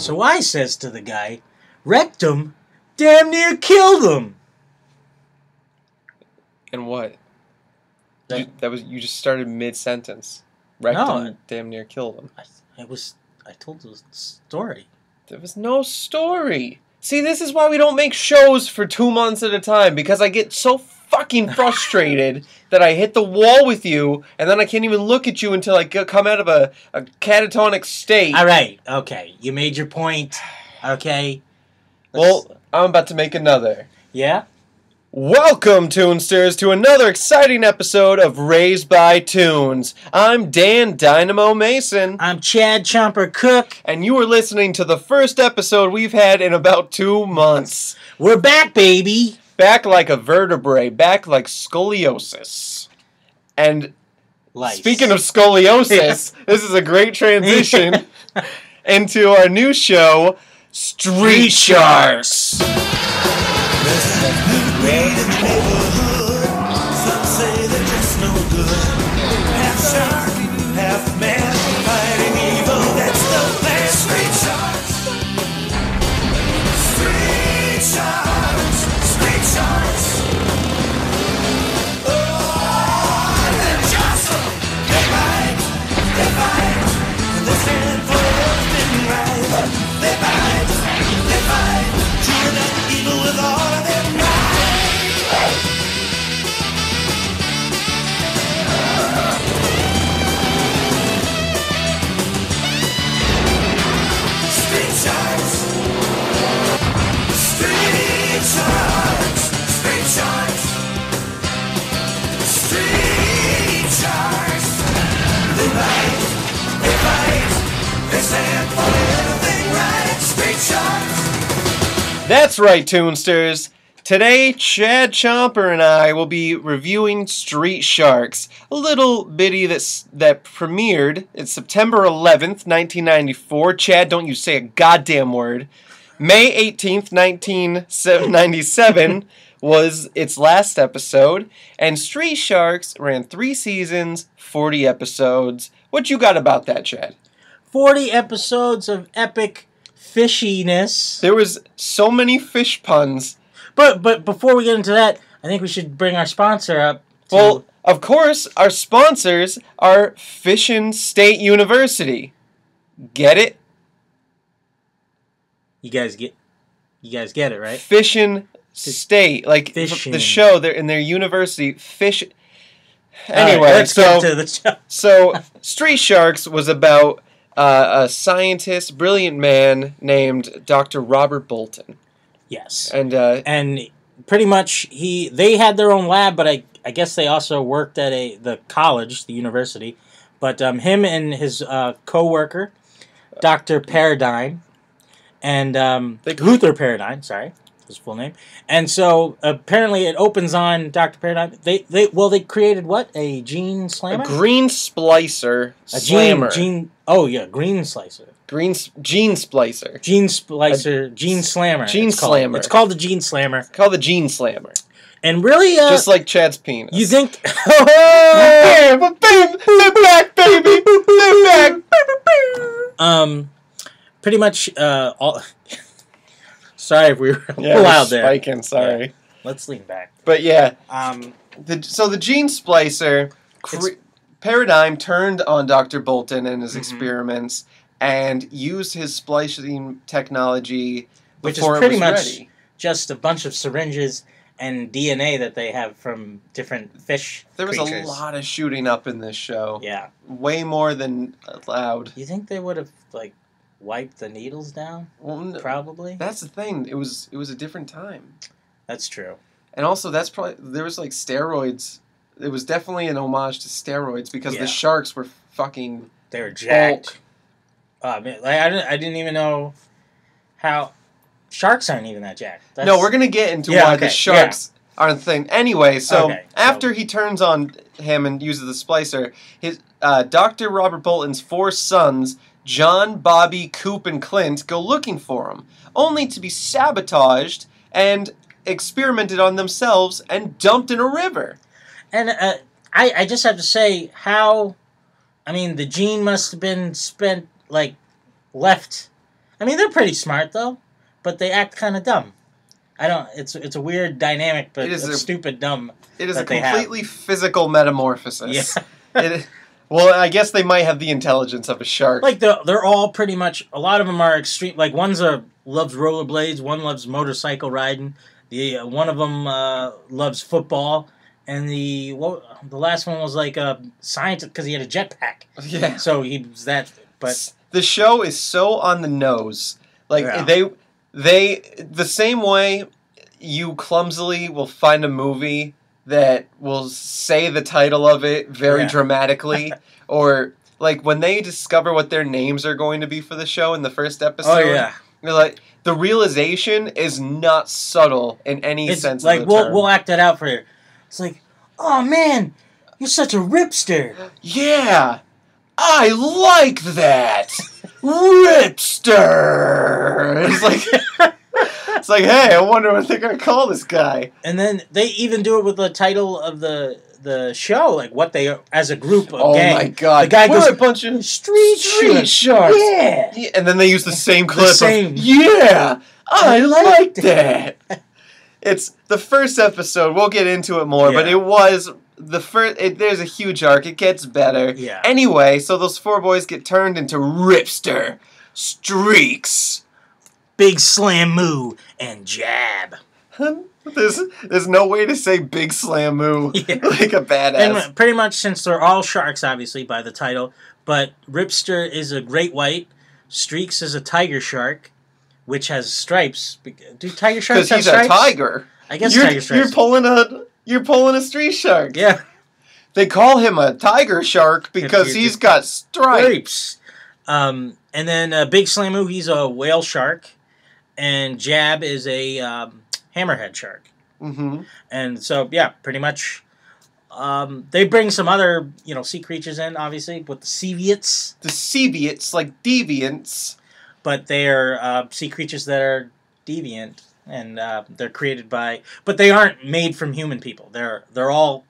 So I says to the guy, rectum damn near killed him. And what? You just started mid-sentence. Rectum damn near killed him. I told the story. There was no story. See, this is why we don't make shows for 2 months at a time, because I get so fucking frustrated that I hit the wall with you, and then I can't even look at you until I come out of a catatonic state. All right, okay. You made your point, okay? Well, I'm about to make another. Yeah? Welcome, Toonsters, to another exciting episode of Raised by Tunes. I'm Dan Dynamo Mason. I'm Chad Chomper Cook. And you are listening to the first episode we've had in about 2 months. We're back, baby. Back like a vertebrae. Back like scoliosis. And speaking of scoliosis, this is a great transition into our new show, Street Sharks. Raid in the neighborhood. Some say they're just no good. Half shark, half man, fighting evil. That's the plan. Street sharks. Street sharks. Street sharks. Oh, they're Jawsome. They bite. They fight. This handful of thin right. They bite. They fight. Chewing up evil with all of their might. That's right, Toonsters. Today, Chad Chomper and I will be reviewing Street Sharks, a little bitty that premiered in September 11th, 1994. Chad, don't you say a goddamn word. May 18th, 1997 was its last episode, and Street Sharks ran 3 seasons, 40 episodes. What you got about that, Chad? 40 episodes of epic fishiness. There was so many fish puns. But before we get into that, I think we should bring our sponsor up. Well, of course, our sponsors are Fishin' State University. Get it? You guys get it, right? Fishin' State, like Fishin'. the show. They're in their university. Fish. Anyway, right, let's get to the show. So Street Sharks was about a scientist, brilliant man named Dr. Robert Bolton. Yes, and pretty much they had their own lab, but I guess they also worked at the college, the university. But him and his co-worker, Dr. Paradigm, and Luther Paradigm, sorry, his full name. And so apparently it opens on Dr. Paradigm. They created what? A gene slammer? A green splicer slammer. Green slicer. Gene splicer. Gene splicer. Gene slammer. Gene slammer. It's called the Gene Slammer. It's called the Gene Slammer. And really, just like Chad's penis. You think? They're back, baby. They're back. Pretty much. Sorry if we were a yeah, little out there. Spiking, sorry. Yeah. Let's lean back. But yeah. So the Gene Splicer Paradigm turned on Dr. Bolton and his experiments and used his splicing technology before which is pretty it was much ready. Just a bunch of syringes and DNA that they have from different fish There was creatures. a lot of shooting up in this show. Yeah. Way more than allowed. You think they would have, wiped the needles down? Well, no, probably. That's the thing. It was a different time. That's true. And also, there was steroids. It was definitely an homage to steroids because the sharks were fucking. They were jacked. Oh man, I didn't even know how sharks aren't even that jacked. No, we're gonna get into why the sharks aren't a thing. Anyway, after he turns on him and uses the splicer, his Dr. Robert Bolton's 4 sons, John, Bobby, Coop, and Clint, go looking for him, only to be sabotaged and experimented on themselves and dumped in a river. And I just have to say the gene must have been left. I mean, they're pretty smart though, but they act kind of dumb. I don't. It's a weird dynamic, but it's stupid dumb. It is a completely physical metamorphosis. Yeah. Well, I guess they might have the intelligence of a shark. Like they're all pretty much. A lot of them are extreme. Like loves rollerblades. One loves motorcycle riding. One of them loves football, and the last one was like a scientist because he had a jetpack. Yeah. So he was that. But the show is so on the nose. Like they the same way you clumsily will find a movie that will say the title of it very dramatically, or like when they discover what their names are going to be for the show in the first episode. Oh yeah, you're like the realization is not subtle in any sense. Like of the term. We'll act that out for you. It's like, oh man, you're such a ripster. Yeah, I like that. Ripster. It's like, hey, I wonder what they're gonna call this guy. And then they even do it with the title of the show, like what they as a group of gang. Oh my god! The guy We're goes, a bunch of street sharks. Yeah. And then they use the same clip. Same. Yeah, I like that. It's the first episode. We'll get into it more, but it was the first. There's a huge arc. It gets better. Yeah. Anyway, so those four boys get turned into Ripster, Streaks, Big Slam Moo, and Jab. There's no way to say Big Slam Moo like a badass. And pretty much since they're all sharks, obviously, by the title, but Ripster is a great white, Streaks is a tiger shark, which has stripes. Do tiger sharks have stripes? Because he's a tiger. I guess tiger stripes. You're pulling a street shark. Yeah. They call him a tiger shark because he's got stripes. And then Big Slam Moo, he's a whale shark. And Jab is a hammerhead shark. Mm-hmm. And so, yeah, pretty much they bring some other, sea creatures in, obviously, with the Seviets. The Seviets, like deviants. But they are sea creatures that are deviant. And they're created by... But they aren't made from human people. They're all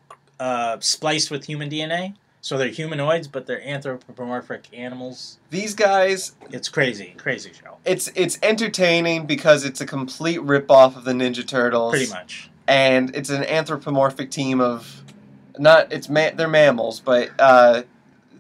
spliced with human DNA. So they're humanoids, but they're anthropomorphic animals. These guys... It's crazy. Crazy show. It's entertaining because it's a complete rip-off of the Ninja Turtles. Pretty much. And it's an anthropomorphic team of... They're mammals, but...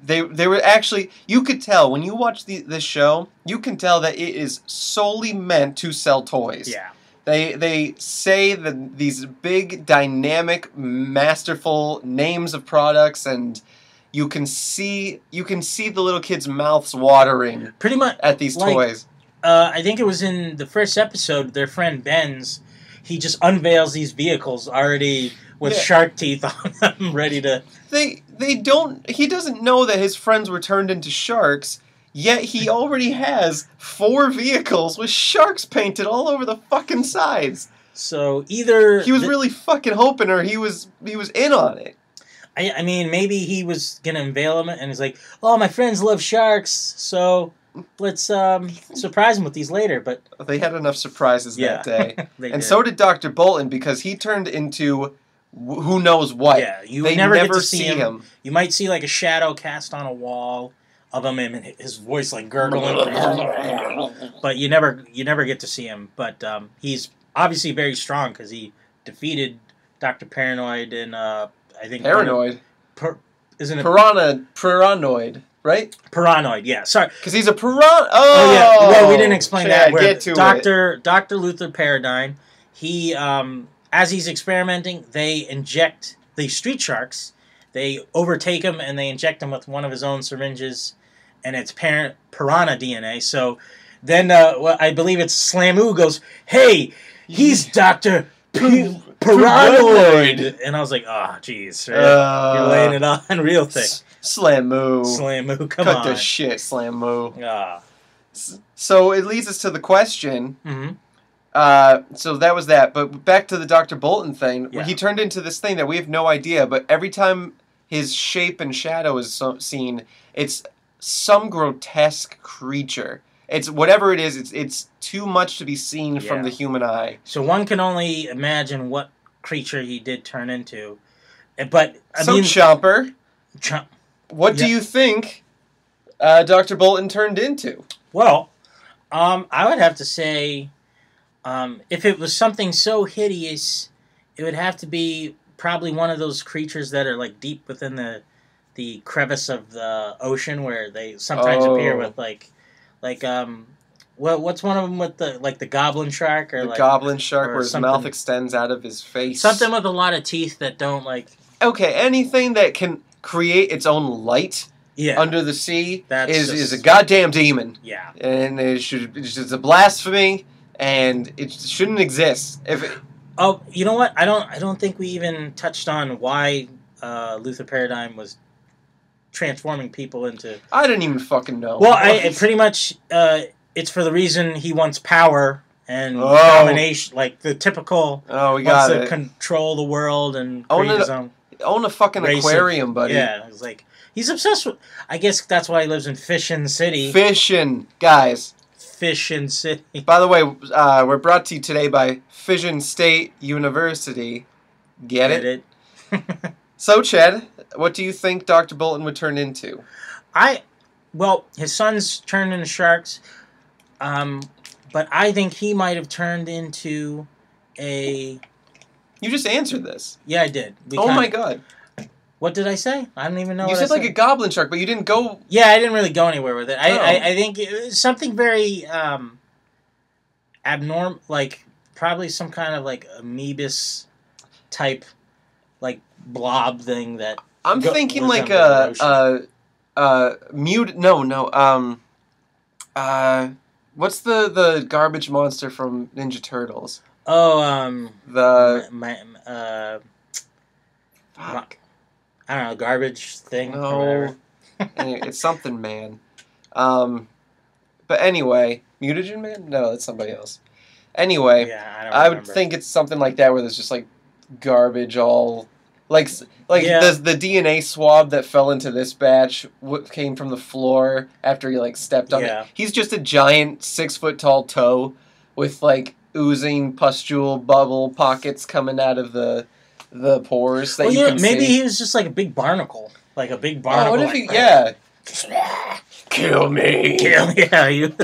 They were actually... You could tell, when you watch this show, you can tell that it is solely meant to sell toys. Yeah. They say that these big, dynamic, masterful names of products, and you can see the little kids' mouths watering pretty much at these toys. I think it was in the first episode, their friend Ben's, he just unveils these vehicles already with shark teeth on them, ready to... He doesn't know that his friends were turned into sharks, yet he already has 4 vehicles with sharks painted all over the fucking sides. So either... He was really fucking hoping, or he was in on it. I mean, maybe he was going to unveil them, and he's like, oh, my friends love sharks, so let's surprise them with these later. But they had enough surprises that day. And did. So did Dr. Bolton, because he turned into who knows what. Yeah, you never get to see him. You might see like a shadow cast on a wall of him, and his voice like gurgling. But you never get to see him. But he's obviously very strong because he defeated Dr. Paranoid and I think Paranoid. Isn't it Paranoid, right? Paranoid, yeah. Sorry, because he's a piranha. Oh yeah. Well, we didn't explain that. Get to Dr. Luther Paradigm. He as he's experimenting, they inject the street sharks. They overtake him and they inject him with one of his own syringes, and it's piranha DNA. So then, I believe it's Slamoo goes, "Hey, he's Dr. Paranoid," and I was like, "Oh, jeez, you're laying it on real thick." Slamoo, come on, cut the shit, Slamoo. Ah. So it leads us to the question. Mm-hmm. So that was that. But back to the Dr. Bolton thing. Yeah. He turned into this thing that we have no idea, but every time his shape and shadow is seen, it's some grotesque creature. It's whatever it is, it's too much to be seen from the human eye. So one can only imagine what creature he did turn into. But Chomper, what do you think Dr. Bolton turned into? Well, I would have to say, if it was something so hideous, it would have to be probably one of those creatures that are like deep within the crevice of the ocean, where they sometimes appear with what's one of them with the goblin shark or the goblin shark where his mouth extends out of his face. Something with a lot of teeth that don't like. Okay, anything that can create its own light. Yeah. Under the sea is a goddamn demon. Yeah. And it's just a blasphemy, and it shouldn't exist. Oh, you know what? I don't think we even touched on why Luther Paradigm was transforming people into... I didn't even fucking know. Well, it pretty much... it's for the reason he wants power and domination, like the typical... Oh, we got to control the world and create his own... Own a fucking aquarium, buddy. Yeah, it's like... He's obsessed with... I guess that's why he lives in Fishin' City. Fishin', guys. Fishin' City. By the way, we're brought to you today by Fishin' State University. Get it? So, Chad, what do you think Dr. Bolton would turn into? Well, his sons turned into sharks, but I think he might have turned into a... You just answered this. Yeah, I did. My God. What did I say? I don't even know. You said like a goblin shark, but you didn't go... Yeah, I didn't really go anywhere with it. I think it was something very abnormal, like probably some kind of like amoebus type like blob thing that... I'm thinking like what's the garbage monster from Ninja Turtles? Oh, fuck. I don't know, garbage thing. No, anyway, it's something man. But anyway, Mutagen Man? No, that's somebody else. Anyway, yeah, I would think it's something like that where there's just like garbage all like the DNA swab that fell into this batch came from the floor after he like stepped on it. He's just a giant 6-foot-tall toe with like oozing pustule bubble pockets coming out of the pores that you can see. Maybe he was just like a big barnacle. Like a big barnacle. Oh, what if he... Yeah. Kill me. Yeah, you...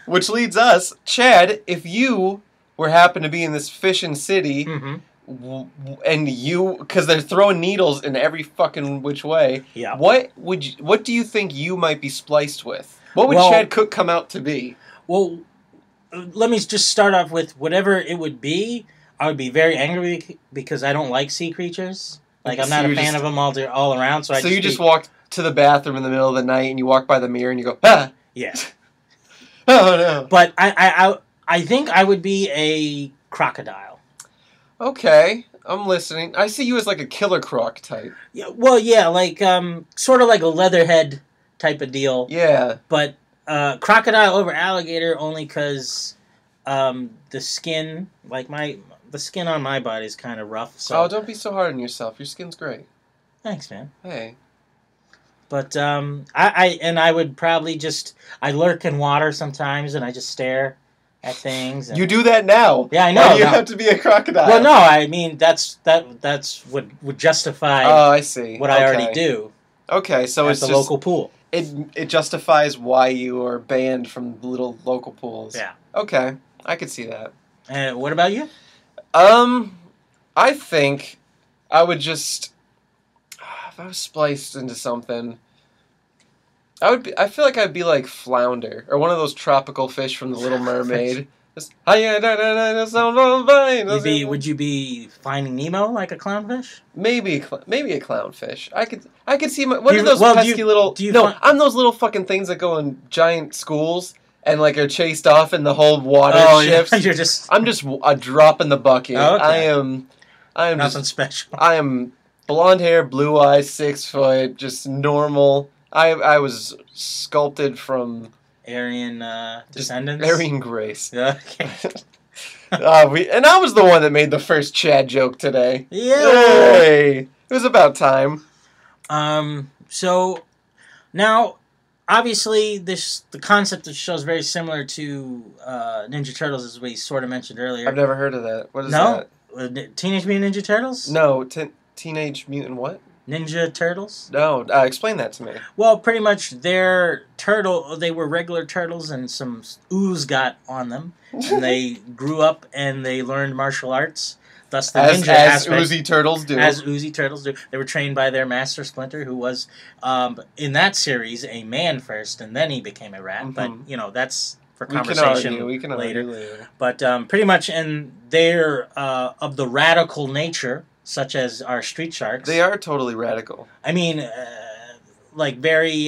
Which leads us, Chad, if you happen to be in this Fishin' City, and you... Because they're throwing needles in every fucking which way. Yeah. What do you think you might be spliced with? What would Chad Cook come out to be? Well, let me just start off with whatever it would be. I would be very angry because I don't like sea creatures. Like, I'm not a fan of them all around. So you just walk to the bathroom in the middle of the night and you walk by the mirror and you go, ah! Yeah. Oh, no. But I think I would be a crocodile. Okay. I'm listening. I see you as like a killer croc type. Yeah. Well, yeah, like, sort of like a leatherhead type of deal. Yeah. But crocodile over alligator only because the skin, like the skin on my body is kind of rough. So. Oh, don't be so hard on yourself. Your skin's great. Thanks, man. Hey. But I would probably I lurk in water sometimes and I just stare at things. And, you do that now. Yeah, I know. Why do you have to be a crocodile? Well, no, I mean that's would justify. Oh, I see. What I already do. Okay, so it's the local pool. It justifies why you are banned from little local pools. Yeah. Okay, I could see that. And what about you? I think I would just if I was spliced into something. I feel like I'd be like flounder or one of those tropical fish from The Little Mermaid. Would you be Finding Nemo like a clownfish? Maybe a clownfish. I could see what are those pesky little? I'm those little fucking things that go in giant schools and like are chased off and the whole water shifts. Yeah, I'm just a drop in the bucket. Oh, okay. I am nothing special. I am blonde hair, blue eyes, 6 foot, just normal. I was sculpted from Aryan descendants. Aryan grace. Yeah. Okay. And I was the one that made the first Chad joke today. Yeah. Yay! It was about time. So now, obviously, the concept of the show is very similar to Ninja Turtles, as we sort of mentioned earlier. I've never heard of that. What is that? Teenage Mutant Ninja Turtles? No, Teenage Mutant what? Ninja Turtles? No, explain that to me. Well, pretty much they were regular turtles and some ooze got on them. And they grew up and they learned martial arts. Thus the ninja aspect. As Oozy Turtles do. As Oozy Turtles do. They were trained by their master Splinter, who was, in that series, a man first, and then he became a rat. But, that's for conversation we can later. argue later. But pretty much, and they're of the radical nature, such as our Street Sharks. They are totally radical. I mean, like very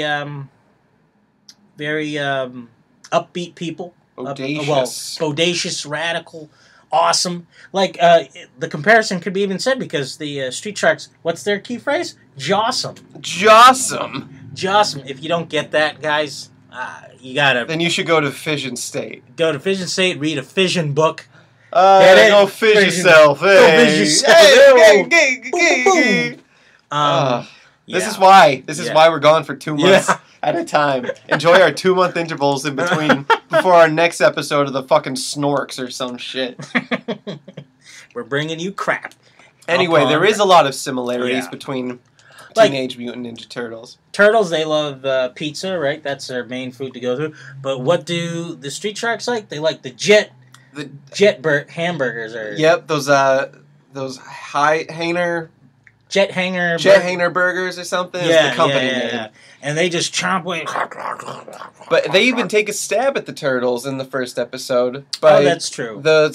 upbeat people. Bodacious. Bodacious, radical, awesome. Like, the comparison could be even said because the Street Sharks, what's their key phrase? Jawsome. Jawsome. Jawsome. If you don't get that, guys, you gotta... Then you should go to Fission State. Go to Fission State, read a fission book. Go fish yourself. Hey. Go fish yourself. Hey. This is why we're gone for 2 months at a time. Enjoy our 2-month intervals in between before our next episode of the fucking Snorks or some shit. We're bringing you crap. Anyway, there is a lot of similarities between Teenage Mutant Ninja Turtles. Turtles, they love pizza, right? That's their main food to go through. But what do the Street Sharks like? They like the jet hamburgers. Yep, those Jet Hanger Burgers or something is the company name. Yeah. And they just chomp away. But they even take a stab at the turtles in the first episode. But that's true. The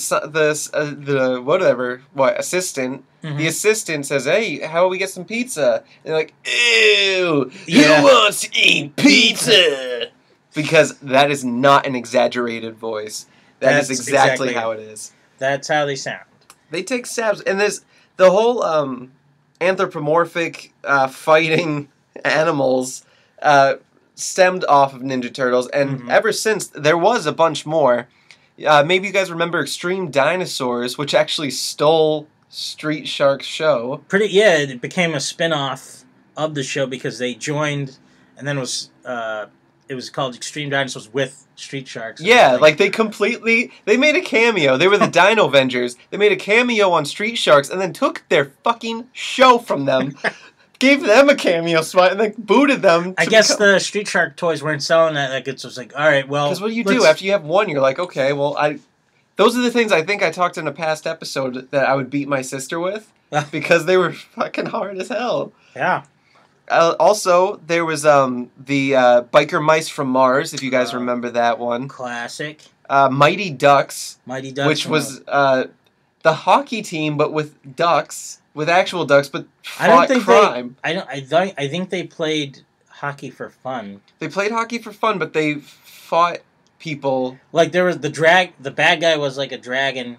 assistant. Mm-hmm. The assistant says, "Hey, how about we get some pizza?" And they're like, "Ew, who wants to eat pizza?" Because that is not an exaggerated voice. That's exactly how it is. That's how they sound. They take stabs, and there's the whole anthropomorphic fighting animals stemmed off of Ninja Turtles, and ever since there was a bunch more. Maybe you guys remember Extreme Dinosaurs, which actually stole Street Shark's show. It became a spin-off of the show because they joined, and then it was called Extreme Dinosaurs with Street Sharks. Yeah, like they made a cameo. They were the Dino Avengers. They made a cameo on Street Sharks and then took their fucking show from them, gave them a cameo spot, and then booted them. I guess the Street Shark toys weren't selling that. Like, it's just like, all right, well... Because what do you do? After you have one, you're like, okay, well, those are the things I think I talked in a past episode that I would beat my sister with because they were fucking hard as hell. Yeah. Also, there was the Biker Mice from Mars, if you guys remember that one. Classic. Mighty Ducks. Which was the hockey team, but with ducks, with actual ducks, but fought crime. I think they played hockey for fun. They played hockey for fun, but they fought people. Like, there was the bad guy was like a dragon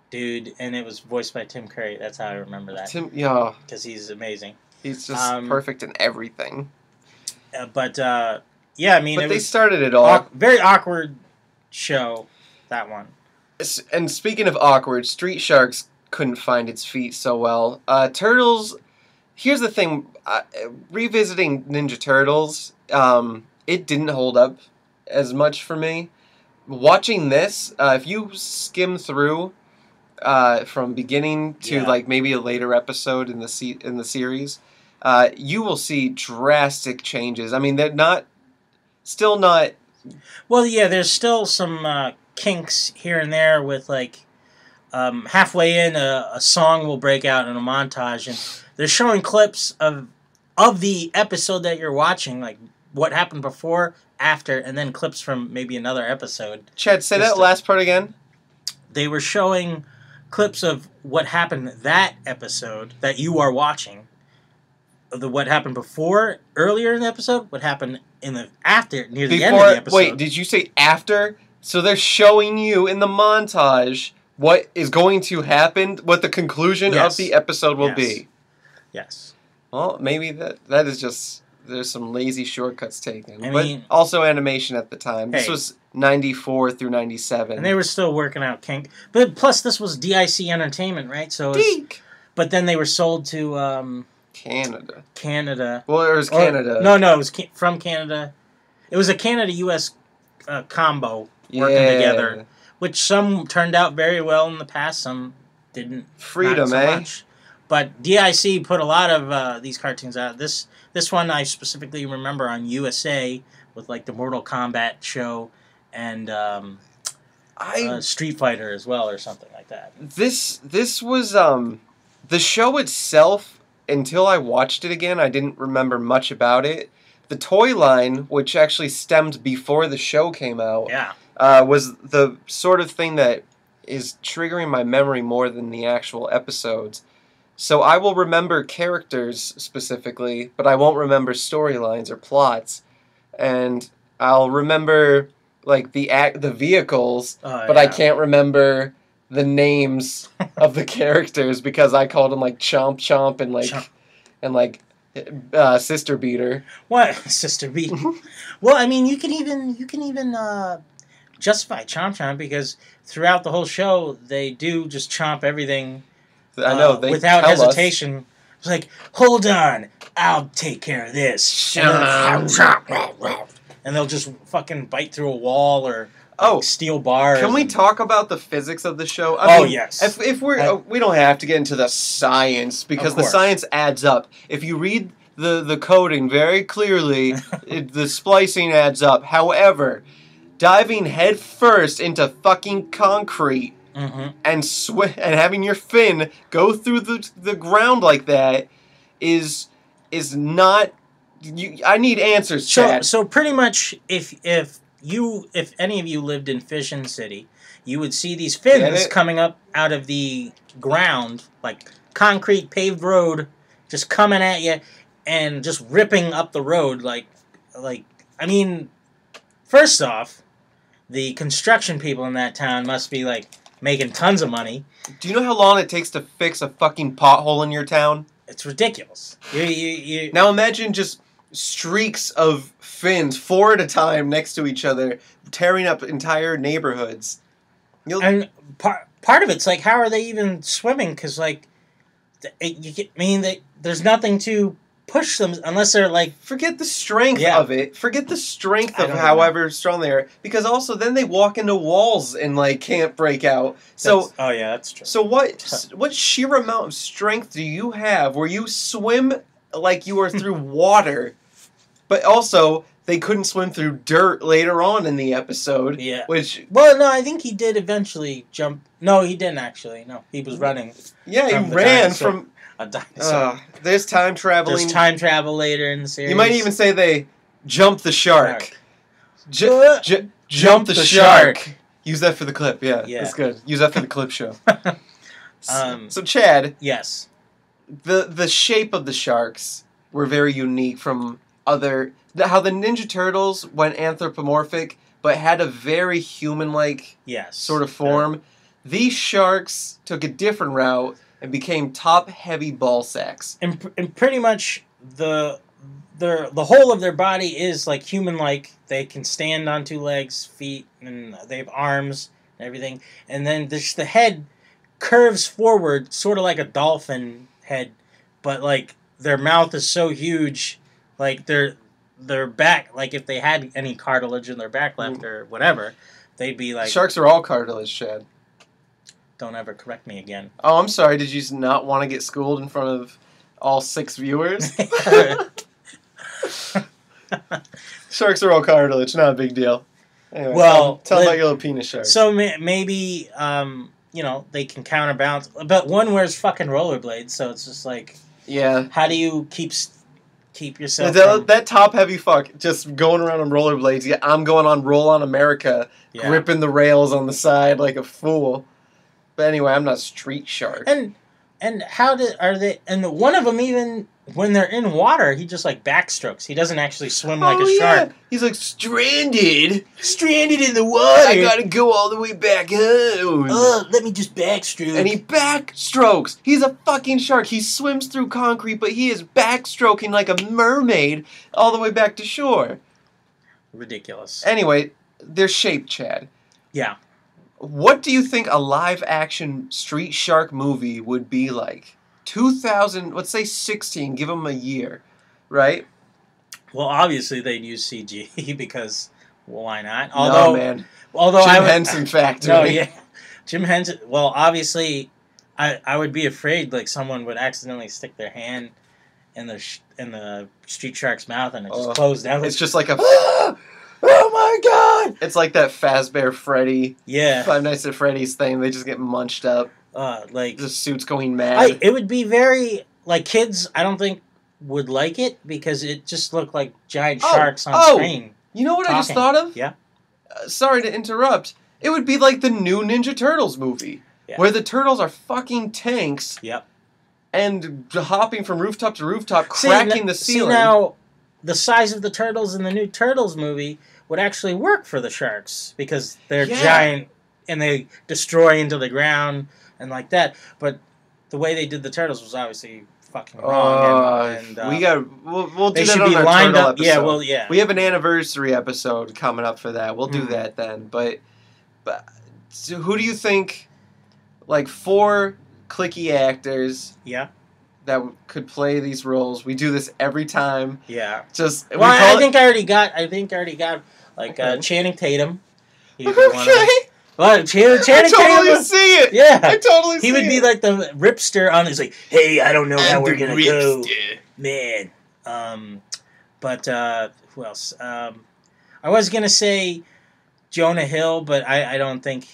dude, and it was voiced by Tim Curry. That's how I remember that. Because he's amazing. He's just perfect in everything. But I mean... But they started it all. Very awkward show, that one. And speaking of awkward, Street Sharks couldn't find its feet so well. Turtles... Here's the thing. Revisiting Ninja Turtles, it didn't hold up as much for me. Watching this, if you skim through... from beginning to like maybe a later episode in the series, you will see drastic changes. I mean, they're still not. Well, yeah, there's still some kinks here and there with like halfway in a song will break out in a montage, and they're showing clips of the episode that you're watching, like what happened before, after, and then clips from maybe another episode. Chad, say that last part again. They were showing clips of what happened that episode that you are watching, what happened before, earlier in the episode, what happened near the end of the episode. Wait, did you say after? So they're showing you in the montage what is going to happen, what the conclusion of the episode will be. Yes. Well, maybe that is just, there's some lazy shortcuts taken. But also animation at the time. This was 94 through 97. And they were still working out kink. But plus, this was DIC Entertainment, right? So but then they were sold to... Canada. Well, it was Canada. No, it was from Canada. It was a Canada-U.S. Combo working together, which some turned out very well in the past, some didn't. Freedom, not so much. But DIC put a lot of these cartoons out. This one I specifically remember on USA with like the Mortal Kombat show and Street Fighter as well or something like that. This was the show itself. Until I watched it again, I didn't remember much about it. The toy line, which actually stemmed before the show came out, was the sort of thing that is triggering my memory more than the actual episodes. So I will remember characters specifically, but I won't remember storylines or plots. And I'll remember like the vehicles, but I can't remember the names of the characters because I called them like Chomp Chomp and like Sister Beater. What Sister Beater? Well, I mean, you can even justify Chomp Chomp because throughout the whole show they do just chomp everything. I know they without hesitation. It's like, hold on, I'll take care of this. And they'll just fucking bite through a wall or steel bars. Can we talk about the physics of the show? I mean, yes. If we're we don't have to get into the science because the science adds up. If you read the coding very clearly, the splicing adds up. However, diving head first into fucking concrete and having your fin go through the ground like that is not. I need answers, Chad. So pretty much, if any of you lived in Fission City, you would see these fins coming up out of the ground, like concrete paved road, just coming at you and just ripping up the road. Like I mean, first off, the construction people in that town must be like making tons of money. Do you know how long it takes to fix a fucking pothole in your town? It's ridiculous. You Now imagine just streaks of fins, 4 at a time, next to each other, tearing up entire neighborhoods. And part of it's like, how are they even swimming? Because like, there's nothing to push them unless they're like. Forget the strength of it. Forget the strength of however strong they are. Because also then they walk into walls and like can't break out. So that's true. So what sheer amount of strength do you have where you swim like you are through water? But also, they couldn't swim through dirt later on in the episode. Yeah. Well, no, I think he did eventually jump. No, he didn't actually. No, he was running. Yeah, he ran from a dinosaur. There's time traveling. There's time travel later in the series. You might even say they jumped the shark. Jump the shark. Use that for the clip. Yeah, that's good. Use that for the clip show. So, Chad. Yes. The shape of the sharks were very unique from how the Ninja Turtles went anthropomorphic, but had a very human-like sort of form. These sharks took a different route and became top-heavy ball sacks. And pretty much the whole of their body is like human-like. They can stand on 2 legs, feet, and they have arms and everything. And then the head curves forward, sort of like a dolphin head, but like their mouth is so huge. Like, their back, like, if they had any cartilage in their back left or whatever, they'd be like... Sharks are all cartilage, Chad. Don't ever correct me again. Oh, I'm sorry. Did you not want to get schooled in front of all 6 viewers? Sharks are all cartilage. Not a big deal. Anyway, tell them about your little penis shark. So maybe, they can counterbalance. But one wears fucking rollerblades, so it's just like... Yeah. How do you keep yourself that top-heavy fuck just going around on rollerblades. Yeah, I'm going on Roll on America, gripping the rails on the side like a fool. But anyway, I'm not Street Shark. And are they? And one of them, even when they're in water, he just like backstrokes. He doesn't actually swim like a shark. He's like stranded in the water. I gotta go all the way back home. Let me just backstroke. And he backstrokes. He's a fucking shark. He swims through concrete, but he is backstroking like a mermaid all the way back to shore. Ridiculous. Anyway, they're shaped, Chad. Yeah. What do you think a live-action Street Shark movie would be like? 2000, let's say 16, give them a year, right? Well, obviously they'd use CG because, well, why not? Although Jim Henson factory. No, yeah. Jim Henson, well, obviously I would be afraid like someone would accidentally stick their hand in the street shark's mouth and it just closed down. It's just like a. Oh my god! It's like that Fazbear Freddy. Yeah. Five Nights at Freddy's thing. They just get munched up. Like the suit's going mad. It would be very like kids. I don't think would like it because it just looked like giant sharks on screen. You know what I just thought of? Yeah. Sorry to interrupt. It would be like the new Ninja Turtles movie, where the turtles are fucking tanks. Yep. And hopping from rooftop to rooftop, cracking the ceiling. See now, the size of the turtles in the new Turtles movie would actually work for the sharks because they're giant and they destroy into the ground and like that. But the way they did the turtles was obviously fucking wrong. We'll do that on our turtle episode. Yeah, well, yeah. We have an anniversary episode coming up for that. We'll do that then. But so who do you think, like 4 clicky actors? Yeah. That could play these roles. We do this every time. Yeah. Just I think I already got like Channing Tatum. Okay. Well, Channing Tatum. I totally see it. Yeah. I totally see it. He would be like the ripster on. He's like, hey, I don't know how we're gonna go, man. But who else? I was gonna say Jonah Hill, but I don't think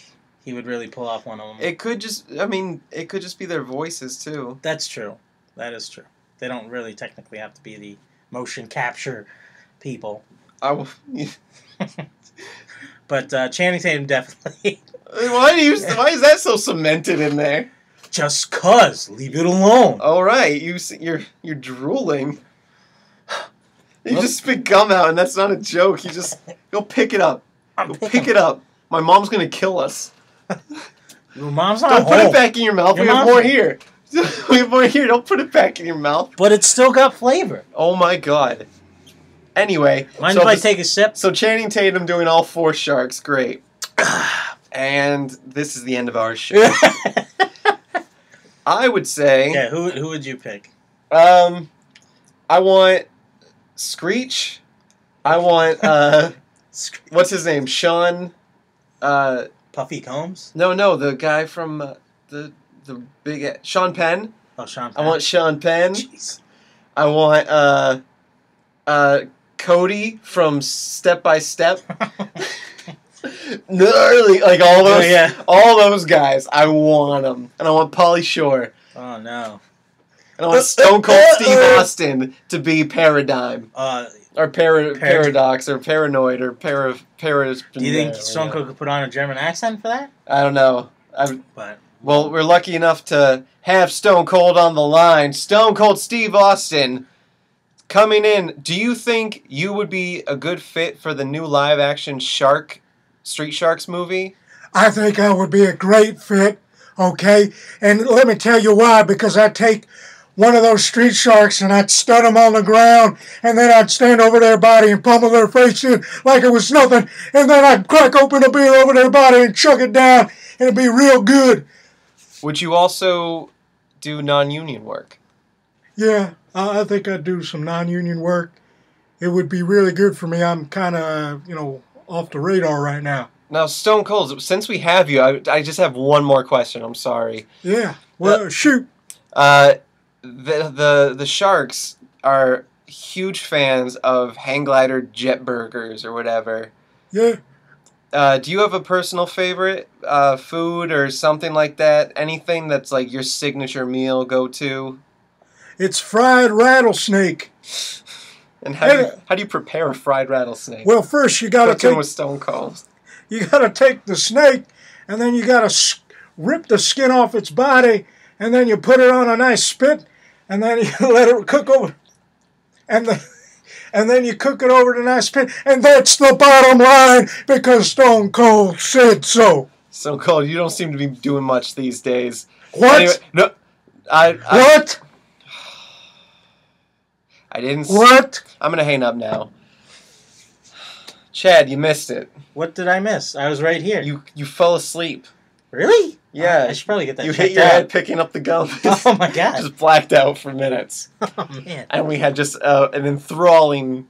he would really pull off one of them. It could just be their voices too. That's true. That is true. They don't really technically have to be the motion capture people. But Channing Tatum definitely. Why is that so cemented in there? Just cause. Leave it alone. All right, you're drooling. You just spit gum out, and that's not a joke. You just go pick it up. Pick it up. My mom's gonna kill us. Your mom's not Don't home. put it back in your mouth. We have more here. We have more here. Don't put it back in your mouth. But it's still got flavor. Oh my god. Anyway. Mind if I take a sip? So Channing Tatum doing all 4 sharks. Great. And this is the end of our show. I would say... Yeah, who would you pick? I want Screech. I want... what's his name? Sean... Puffy Combs? No, the guy from the big... Sean Penn. Oh, Sean Penn. I want Sean Penn. Jeez. I want Cody from Step by Step. Gnarly, like all those guys. I want them, and I want Pauly Shore. Oh no! And I want Stone Cold Steve Austin to be Paradigm, or Paradox, or Paranoid, or Paris. Do you think Stone Cold could put on a German accent for that? I don't know. Well, we're lucky enough to have Stone Cold on the line. Stone Cold Steve Austin. Coming in, do you think you would be a good fit for the new live-action Street Sharks movie? I think I would be a great fit, okay? And let me tell you why, because I'd take one of those street sharks and I'd stun them on the ground, and then I'd stand over their body and pummel their face in like it was nothing, and then I'd crack open a beer over their body and chuck it down, and it'd be real good. Would you also do non-union work? Yeah, I think I'd do some non-union work. It would be really good for me. I'm kind of, off the radar right now. Now, Stone Cold, since we have you, I just have one more question. I'm sorry. Yeah, well, shoot. The Sharks are huge fans of hang glider jet burgers or whatever. Yeah. Do you have a personal favorite food or something like that? Anything that's like your signature meal go-to? It's fried rattlesnake. And how do you prepare a fried rattlesnake? Well, first you got to take with Stone Cold. You got to take the snake, and then you got to rip the skin off its body, and then you put it on a nice spit, and then you let it cook over, and then you cook it over the nice spit, and that's the bottom line because Stone Cold said so. Stone Cold, you don't seem to be doing much these days. What? Anyway, no, what? I didn't. What? I'm gonna hang up now. Chad, you missed it. What did I miss? I was right here. You fell asleep. Really? Yeah. I should probably get that You checked hit your out. head picking up the gum. Oh my god. Just blacked out for minutes. Oh man. And we had just an enthralling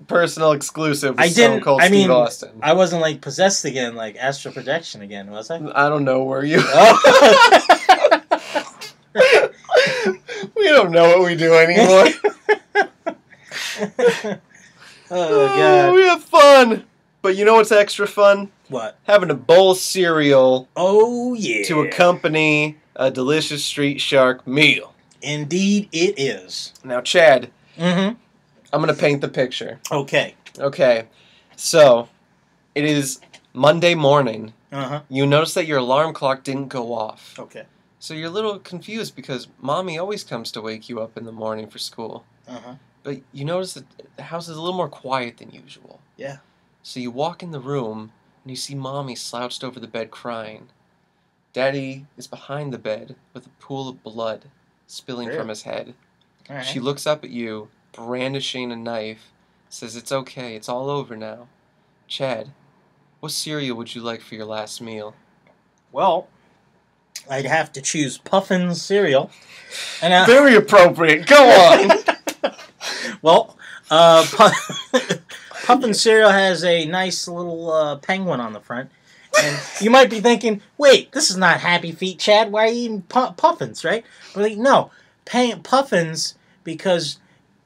personal exclusive with Stone Cold Steve Austin. I wasn't like possessed again, like astral projection again, was I? I don't know, were you? don't know what we do anymore. Oh, God. We have fun. But you know what's extra fun? What? Having a bowl of cereal. Oh, yeah. To accompany a delicious street shark meal. Indeed it is. Now, Chad. Mm-hmm. I'm going to paint the picture. Okay. So, it is Monday morning. Uh-huh. You notice that your alarm clock didn't go off. Okay. So you're a little confused because Mommy always comes to wake you up in the morning for school. Uh-huh. But you notice that the house is a little more quiet than usual. Yeah. So you walk in the room and you see Mommy slouched over the bed crying. Daddy is behind the bed with a pool of blood spilling from his head. All right. She looks up at you, brandishing a knife, says, "It's okay, it's all over now." Chad, what cereal would you like for your last meal? Well, I'd have to choose Puffin's cereal. And, very appropriate. Go on. Well, Puffin's cereal has a nice little penguin on the front. And you might be thinking, wait, this is not Happy Feet, Chad. Why are you eating Puffins, right? But like, no, Puffins, because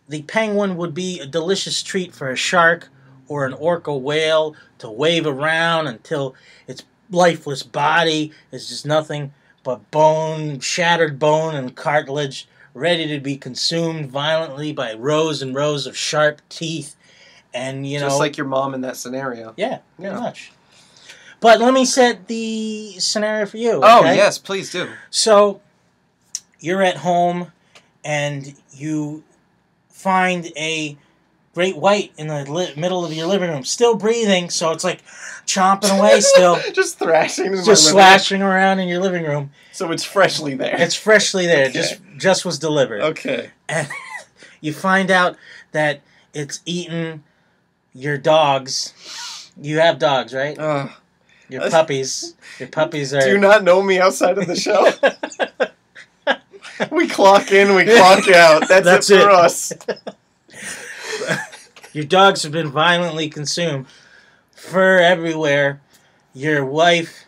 the penguin would be a delicious treat for a shark or an orca whale to wave around until its lifeless body is just nothing but bone, shattered bone and cartilage, ready to be consumed violently by rows and rows of sharp teeth. And, you know... Just like your mom in that scenario. Yeah, pretty much. But let me set the scenario for you. Oh, okay? yes, please do. So, you're at home, and you find a great white in the middle of your living room, still breathing, so it's like chomping away still. Just thrashing. Just slashing around in your living room. So it's freshly there. It's freshly there. Okay. Just was delivered. Okay. And you find out that it's eaten your dogs. You have dogs, right? Your puppies. Your puppies are... Do you not know me outside of the show? We clock in, we clock out. That's it for us. Your dogs have been violently consumed. Fur everywhere. Your wife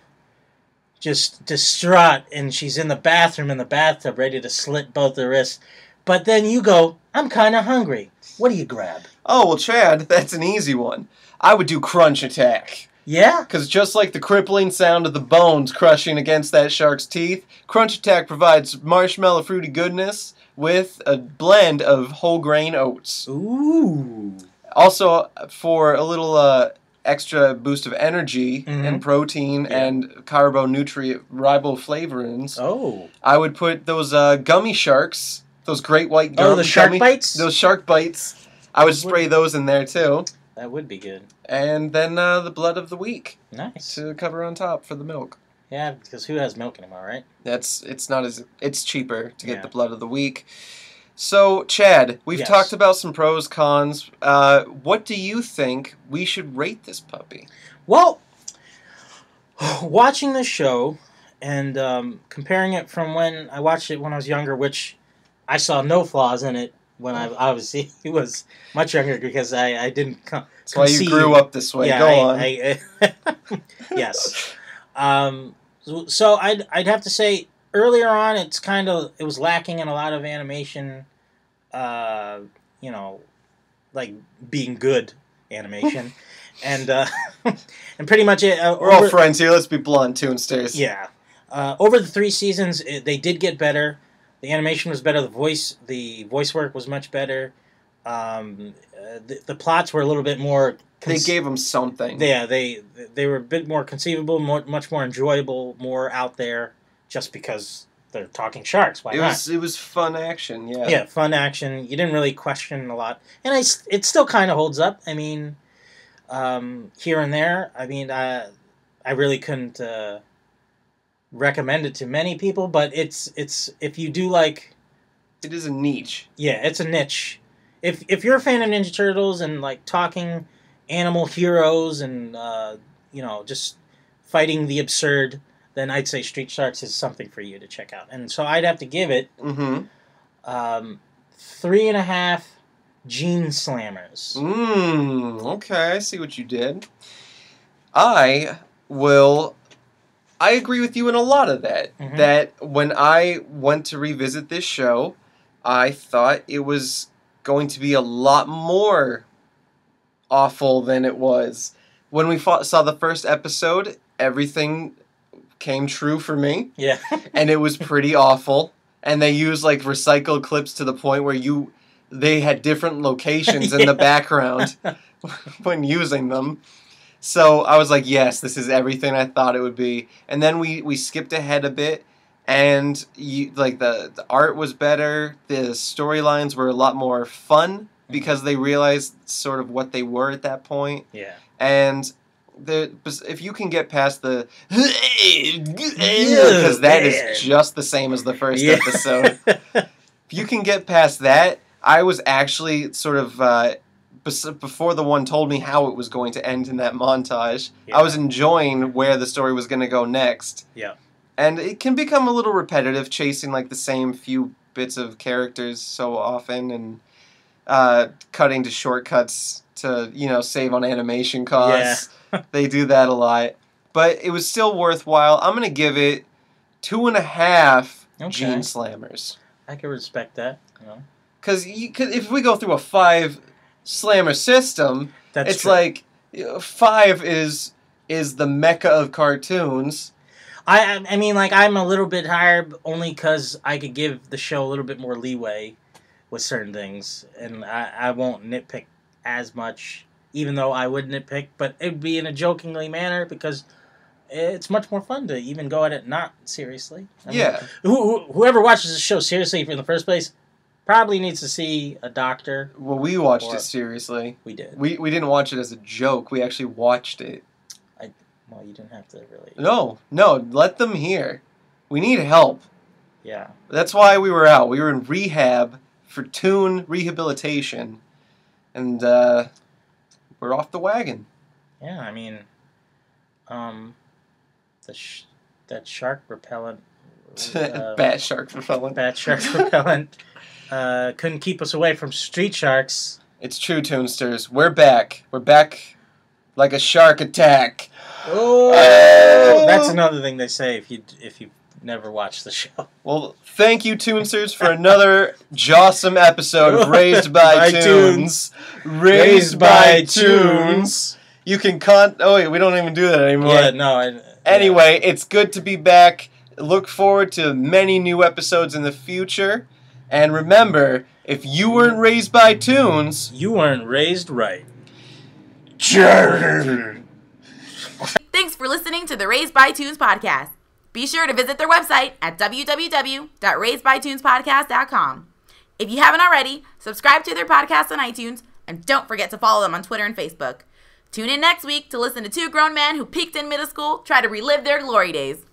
just distraught, and she's in the bathroom in the bathtub ready to slit both her wrists. But then you go, I'm kind of hungry. What do you grab? Oh, well, Chad, that's an easy one. I would do Crunch Attack. Yeah? Because just like the crippling sound of the bones crushing against that shark's teeth, Crunch Attack provides marshmallow fruity goodness with a blend of whole grain oats. Ooh. Also, for a little extra boost of energy and protein and carbonutrient riboflavorins, I would put those gummy sharks, those great white gummy... Oh, the shark bites? Those shark bites. I would spray those in there, too. That would be good. And then the blood of the week. Nice. To cover on top for the milk. Yeah, because who has milk anymore, right? It's cheaper to get the blood of the week. So, Chad, we've talked about some pros, cons. What do you think we should rate this puppy? Well, watching the show and comparing it from when I watched it when I was younger, which I saw no flaws in it when I obviously was much younger because I didn't conceive. That's why you grew up this way. Yeah, Go on. Yes. So I'd have to say earlier on it was lacking in a lot of animation, like being good animation. And and pretty much it. We're all friends here. Let's be blunt, Toonsters. Yeah. Over the 3 seasons, they did get better. The animation was better. The voice work was much better. The plots were a little bit more. They gave them something. Yeah, they were a bit more conceivable, much more enjoyable, more out there, just because they're talking sharks. Why not? It was fun action. Yeah. Yeah, fun action. You didn't really question a lot, and it still kind of holds up. I mean, here and there. I mean, I really couldn't recommend it to many people, but it's if you do like. It is a niche. Yeah, it's a niche. If you're a fan of Ninja Turtles and like talking animal heroes and just fighting the absurd, then I'd say Street Sharks is something for you to check out. And so I'd have to give it 3.5 Gene Slammers. Okay, I see what you did. I agree with you in a lot of that. That when I went to revisit this show, I thought it was going to be a lot more awful than it was. When we saw the first episode, everything came true for me. Yeah. And it was pretty awful. And they used like recycled clips to the point where they had different locations in the background when using them. So I was like, yes, this is everything I thought it would be. And then we skipped ahead a bit, and the art was better. The storylines were a lot more fun because they realized sort of what they were at that point. Yeah. And if you can get past the because that is just the same as the first episode. If you can get past that, I was actually sort of before the one told me how it was going to end in that montage. Yeah. I was enjoying where the story was going to go next. Yeah. And it can become a little repetitive, chasing like the same few bits of characters so often, and cutting to shortcuts to save on animation costs. Yeah. They do that a lot, but it was still worthwhile. I'm gonna give it 2.5 Gene Slammers. I can respect that. Because if we go through a 5 slammer system, it's true. Like 5 is the mecca of cartoons. I mean, like, I'm a little bit higher only because I could give the show a little bit more leeway with certain things, and I won't nitpick as much, even though I would nitpick, but it would be in a jokingly manner because it's much more fun to even go at it not seriously. I mean, whoever watches the show seriously in the first place probably needs to see a doctor. Well, we watched it seriously. We did. We didn't watch it as a joke. We actually watched it. Well, you didn't have to really... No, let them hear. We need help. Yeah. That's why we were out. We were in rehab for toon rehabilitation. And we're off the wagon. Yeah, I mean, that shark repellent... Bat shark repellent. Bat shark repellent couldn't keep us away from street sharks. It's true, Toonsters. We're back. We're back like a shark attack. Oh, that's another thing they say if you never watched the show. Well, thank you, Toonsters, for another Jawsome episode of Raised by Toons. Raised by Toons. You can Oh wait, we don't even do that anymore. Yeah, no. Anyway, it's good to be back. Look forward to many new episodes in the future. And remember, if you weren't raised by Toons, you weren't raised right. Thanks for listening to the Raised by Toons podcast. Be sure to visit their website at www.raisedbytoonspodcast.com. If you haven't already, subscribe to their podcast on iTunes, and don't forget to follow them on Twitter and Facebook. Tune in next week to listen to two grown men who peaked in middle school try to relive their glory days.